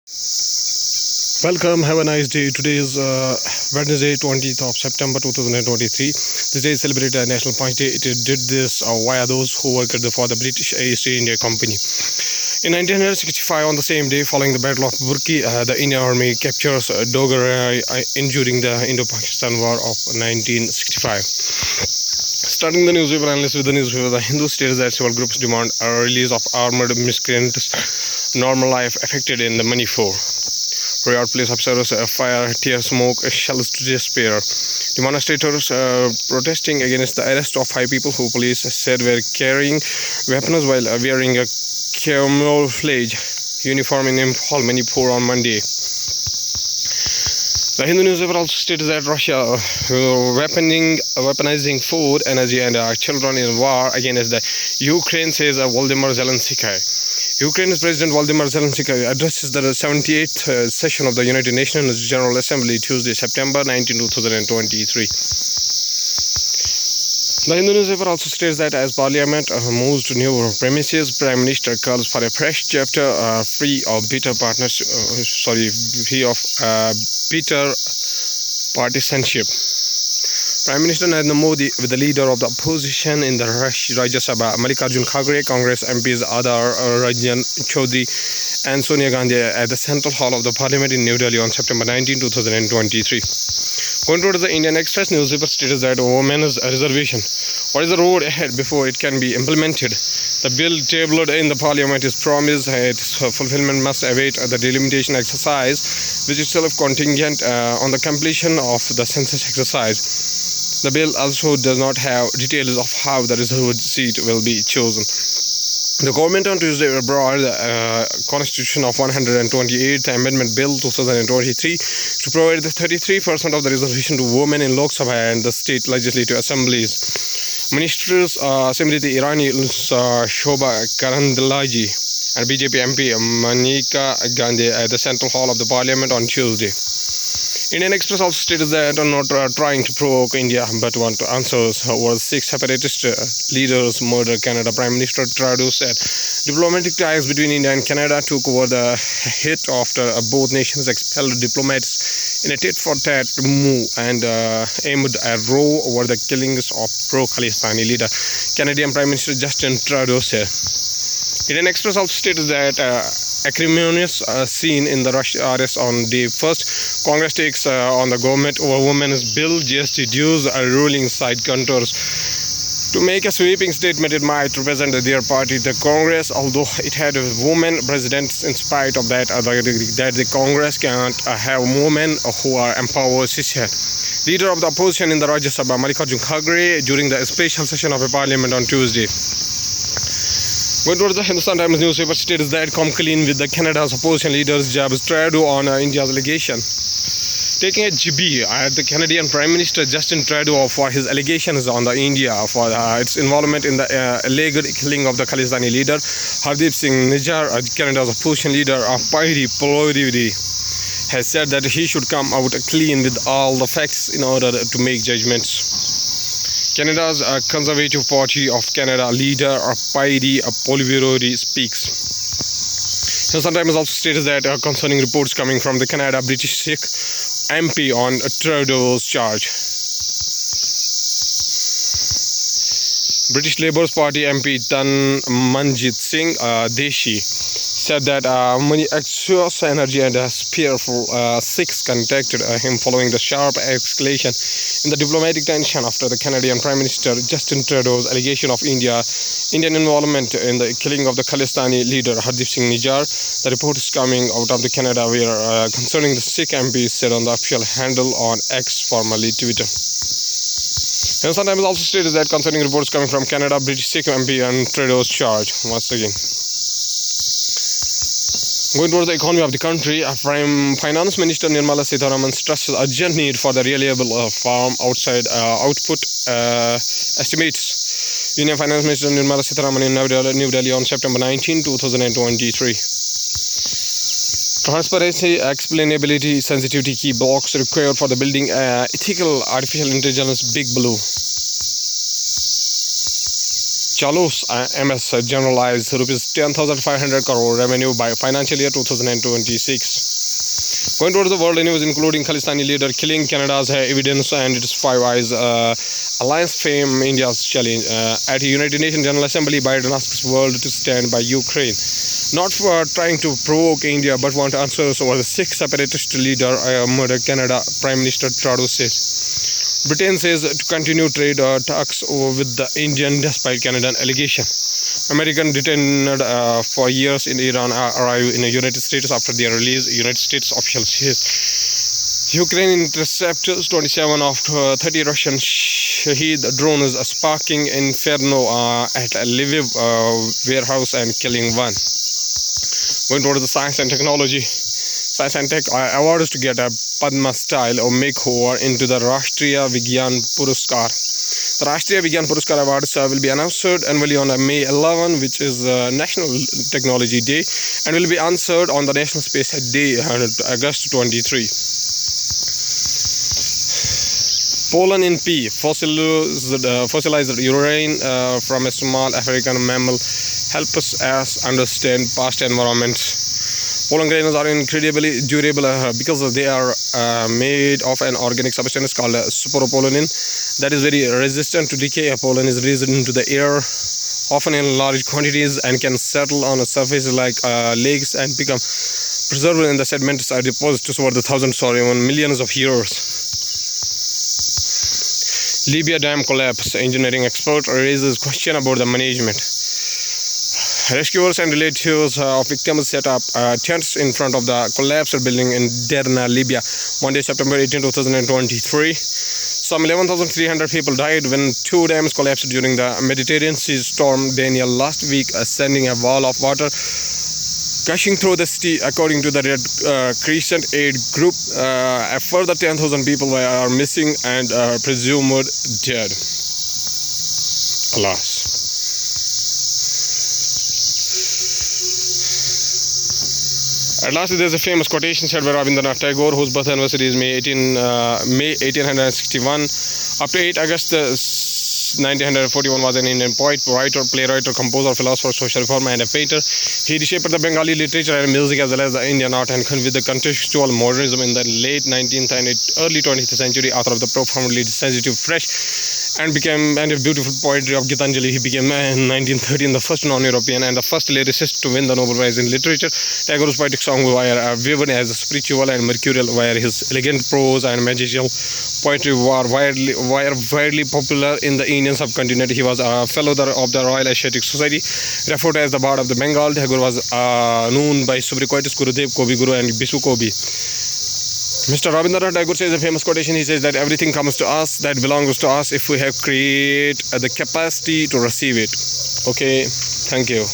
Welcome, have a nice day. Today is Wednesday, 20th of September 2023. This day is celebrated as National Punch Day. It did this via those who worked for the British East India Company. In 1965, on the same day following the Battle of Burki, the Indian Army captures Dogra during the Indo-Pakistan War of 1965. Starting the newspaper analyst with the newspaper, the Hindu states that several groups demand a release of armed miscreants' normal life affected in the Manipur. Riot police officers fire tear smoke shells to despair. Demonstrators protesting against the arrest of 5 people who police said were carrying weapons while wearing a camouflage uniform in Imphal, Manipur on Monday. The Hindu newspaper also states that Russia weaponizing food, energy and children in war against the Ukraine, says Volodymyr Zelensky. Ukraine's President Volodymyr Zelensky addresses the 78th session of the United Nations General Assembly Tuesday, September 19, 2023. The Hindu newspaper also states that as Parliament moves to new premises, Prime Minister calls for a fresh chapter free of bitter partisanship. Prime Minister Narendra Modi, with the leader of the opposition in the Rajya Sabha, Mallikarjun Kharge, Congress MPs Adar Ranjan Chaudhary and Sonia Gandhi at the Central Hall of the Parliament in New Delhi on September 19, 2023. Going towards the Indian Express newspaper states that women's reservation. What is the road ahead before it can be implemented? The bill tabled in the Parliament is promised. Its fulfillment must await the delimitation exercise, which is itself contingent on the completion of the census exercise. The bill also does not have details of how the reserved seat will be chosen. The government on Tuesday brought the Constitution of 128th Amendment Bill 2023 to provide the 33% of the reservation to women in Lok Sabha and the state legislative assemblies. Ministers Simriti Irani, Shobha Karandlaje and BJP MP Maneka Gandhi at the Central Hall of the Parliament on Tuesday. Indian Express also states that not trying to provoke India but want answers over 6 separatist leaders murder. Canada Prime Minister Trudeau said diplomatic ties between India and Canada took over the hit after both nations expelled diplomats in a tit-for-tat move and aimed a row over the killings of pro-Khalistani leader. Canadian Prime Minister Justin Trudeau said. Indian Express also stated that acrimonious scene in the Rush arrest on day first. Congress takes on the government over women's bill, GST dues, ruling side contours. To make a sweeping statement, it might represent their party, the Congress, although it had women presidents. In spite of that, the Congress can't have women who are empowered, she said. Leader of the opposition in the Rajya Sabha, Mallikarjun Kharge, during the special session of the Parliament on Tuesday. Going towards the Hindustan Times newspaper states that come clean with the Canada's opposition leaders Justin Trudeau on India's allegation. Taking a GB at the Canadian Prime Minister Justin Trudeau for his allegations on the India for its involvement in the alleged killing of the Khalistani leader Hardeep Singh Nijjar. Canada's opposition leader Parry Poliveri has said that he should come out clean with all the facts in order to make judgments. Canada's Conservative Party of Canada leader Parry Poliveri speaks. Sometimes also states that concerning reports coming from the Canada British Sikh MP on Trudeau's charge. British Labour Party MP Tan Manjit Singh Deshi said that many excess energy and fearful Sikhs contacted him following the sharp escalation in the diplomatic tension after the Canadian Prime Minister Justin Trudeau's allegation of Indian involvement in the killing of the Khalistani leader Hardeep Singh Nijjar. The report is coming out of the Canada where concerning the Sikh MP said on the official handle on X, formerly Twitter. And sometimes also stated that concerning reports coming from Canada, British Sikh MP and Trudeau's charge. Once again. Going towards the economy of the country, Finance Minister Nirmala Sitharaman stresses urgent need for the reliable farm outside output estimates. Union Finance Minister Nirmala Sitharaman in New Delhi on September 19, 2023. Transparency, explainability, sensitivity key blocks required for the building ethical artificial intelligence Big Blue. Chalos MS generalized rupees 10,500 crore revenue by financial year 2026. Going towards the world news, including Khalistani leader killing Canada's evidence and its Five Eyes alliance fame India's challenge. At United Nations General Assembly, Biden asks world to stand by Ukraine, not for trying to provoke India, but want answers over the six separatist leader murdered Canada. Prime Minister Trudeau says. Britain says to continue trade talks with the Indian despite Canadian allegation. American detained for years in Iran arrive in the United States after their release. United States officials says Ukraine intercepts 27 of 30 Russian Shahed drones sparking inferno at a Lviv warehouse and killing one. Going toward the science and technology. Science and Tech awards to get a Padma style or makeover into the Rashtriya Vigyan Puruskar. The Rashtriya Vigyan Puruskar Awards will be announced annually on May 11, which is National Technology Day, and will be answered on the National Space Day, August 23. Pollen in pea, fossilized urine from a small African mammal, helps us understand past environments. Pollen grains are incredibly durable because they are made of an organic substance called superpollenin that is very resistant to decay. Pollen is released into the air, often in large quantities, and can settle on a surface like lakes and become preserved in the sediments are deposits over the thousands or even millions of years. Libya dam collapse. Engineering expert raises question about the management. Rescuers and relatives of victims set up tents in front of the collapsed building in Derna, Libya, Monday, September 18, 2023. Some 11,300 people died when two dams collapsed during the Mediterranean Sea storm Daniel last week, sending a wall of water gushing through the city, according to the Red Crescent Aid Group. A further 10,000 people are missing and presumed dead. Alas. At last, there is a famous quotation said by Rabindranath Tagore, whose birth anniversary is May 1861. Up to 8 August 1941 was an Indian poet, writer, playwright, composer, philosopher, social reformer, and a painter. He reshaped the Bengali literature and music as well as the Indian art and with the contextual modernism in the late 19th and early 20th century. Author of the profoundly sensitive, fresh, and beautiful poetry of Gitanjali. He became in 1913 the first non-European and the first lyricist to win the Nobel Prize in Literature. Tagore's poetic songs were woven as spiritual and mercurial, where his elegant prose and magical poetry were widely popular in the Indian subcontinent. He was a fellow of the Royal Asiatic Society, referred as the Bard of the Bengal. Tagore was known by Subriquetus, Gurudev, Kobi Guru, and Bisu Kobi. Mr. Rabindranath Tagore says a famous quotation. He says that everything comes to us that belongs to us if we have created the capacity to receive it. Okay, thank you.